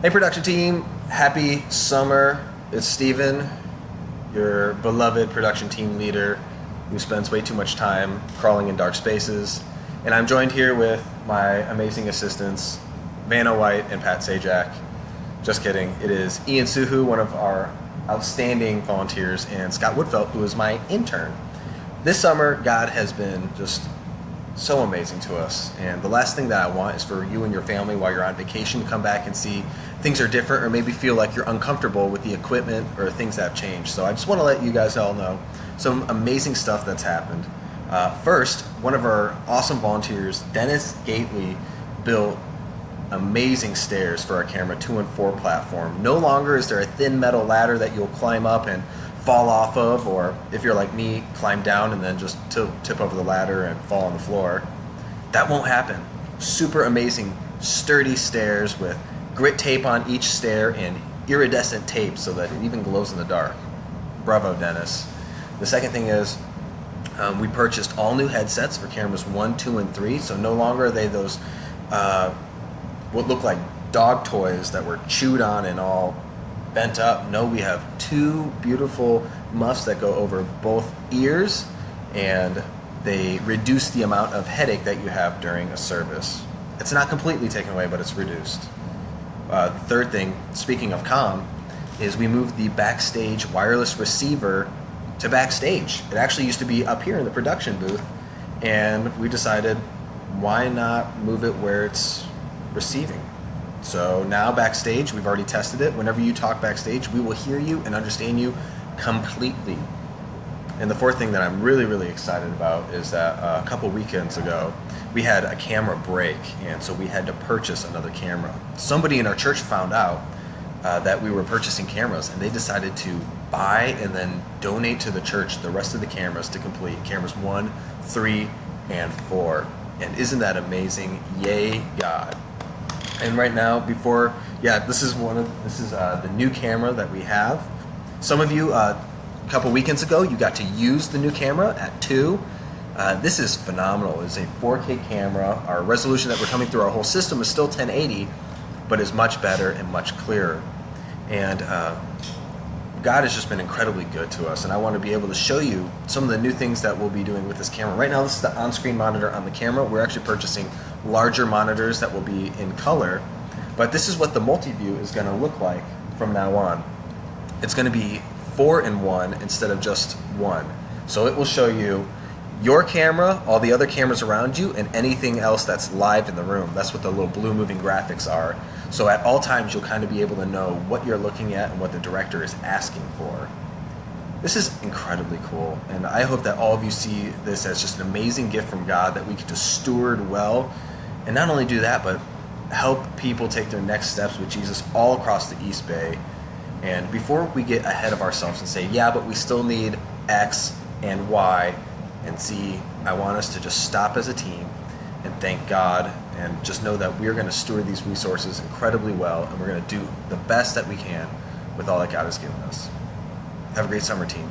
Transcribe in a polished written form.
Hey, production team. Happy summer. It's Steven, your beloved production team leader who spends way too much time crawling in dark spaces. And I'm joined here with my amazing assistants, Vanna White and Pat Sajak. Just kidding. It is Ian Suhu, one of our outstanding volunteers, and Scott Woodfelt, who is my intern. This summer, God has been just so amazing to us, and the last thing that I want is for you and your family while you're on vacation to come back and see things are different, or maybe feel like you're uncomfortable with the equipment or things that have changed. So I just want to let you guys all know some amazing stuff that's happened. First, one of our awesome volunteers, Dennis Gately, built amazing stairs for our camera 2 and 4 platform. No longer is there a thin metal ladder that you'll climb up and fall off of, or if you're like me, climb down and then just tip over the ladder and fall on the floor. That won't happen. Super amazing, sturdy stairs with grit tape on each stair and iridescent tape so that it even glows in the dark. Bravo, Dennis. The second thing is we purchased all new headsets for cameras 1, 2, and 3, so no longer are they those what look like dog toys that were chewed on and all bent up. No, we have 2 beautiful muffs that go over both ears, and they reduce the amount of headache that you have during a service. It's not completely taken away, but it's reduced. Third thing, speaking of comm, is we moved the backstage wireless receiver to backstage. It actually used to be up here in the production booth, and we decided, why not move it where it's receiving? So now backstage, we've already tested it. Whenever you talk backstage, we will hear you and understand you completely. And the fourth thing that I'm really, really excited about is that a couple weekends ago, we had a camera break, and so we had to purchase another camera. Somebody in our church found out that we were purchasing cameras, and they decided to buy and then donate to the church the rest of the cameras to complete cameras 1, 3, and 4. And isn't that amazing? Yay, God. And right now, this is the new camera that we have. Some of you, a couple weekends ago, you got to use the new camera at 2. This is phenomenal. It's a 4K camera. Our resolution that we're coming through our whole system is still 1080, but is much better and much clearer. And God has just been incredibly good to us, and I want to be able to show you some of the new things that we'll be doing with this camera. Right now, this is the on-screen monitor on the camera. We're actually purchasing larger monitors that will be in color, but this is what the multi-view is going to look like from now on. It's going to be 4-in-1 instead of just 1. So it will show you your camera, all the other cameras around you, and anything else that's live in the room. That's what the little blue moving graphics are. So at all times, you'll kind of be able to know what you're looking at and what the director is asking for. This is incredibly cool, and I hope that all of you see this as just an amazing gift from God that we get to steward well, and not only do that, but help people take their next steps with Jesus all across the East Bay. And before we get ahead of ourselves and say, yeah, but we still need X and Y and Z, I want us to just stop as a team and thank God and just know that we're going to steward these resources incredibly well, and we're going to do the best that we can with all that God has given us. Have a great summer, team.